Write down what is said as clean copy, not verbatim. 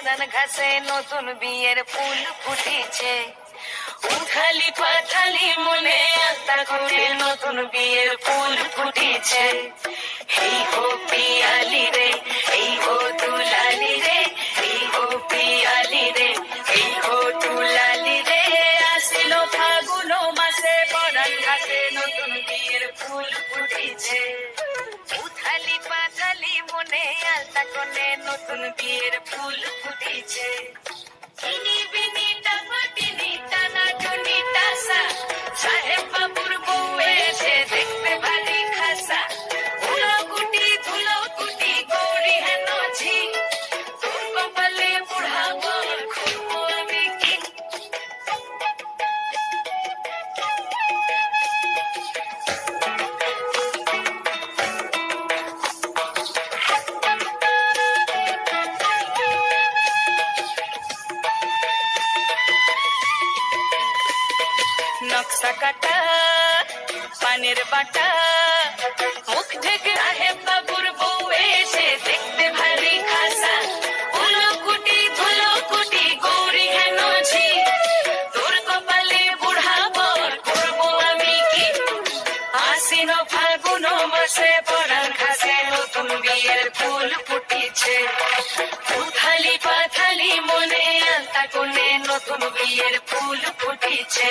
পরান ঘাসে নতুন বিয়ের ফুল ফুটিছে। উথালি পাথালি মনে আত্মা করে নতুন বিয়ের ফুল ফুটিছে। এই হো পিয়ালি রে, এই হো দুলালি রে, এই হো পিয়ালি রে, এই হো দুলালি রে। আসিল ফাগুন মাসে পরান ঘাসে নতুন বিয়ের ফুল ফুটিছে। উথালি পাথালি মনে আলতা কোণে নতুন বিয়ের ফুল ফুটিছে। চিনি বিনি টাপাটিনি টানা টুনি টাসা, সাহেব বাবুর বউ এসে দেখতে ভারী খাসা। ধুলো কুটি গৌরী হেন ঝি, তোর কপালে বুড়া বর খুঁজবো আমি কি। নকশা কাটা পানের বাটা, মুখ ঢেকে সাহেব বাবুর বউ এসে দেখতে ভারী খাসা। ধুলো কুটি গৌরী হেন ঝি, তোর কপালে বুড়া বর করবো আমি কি। আশ্বিন ফাগুন মাসে পরান ঘাসে নতুন বিয়ের ফুল ফুটিছে। উথালি পাথালি মনে আলতা কোণে নতুন বিয়ের ফুল ফুটিছে।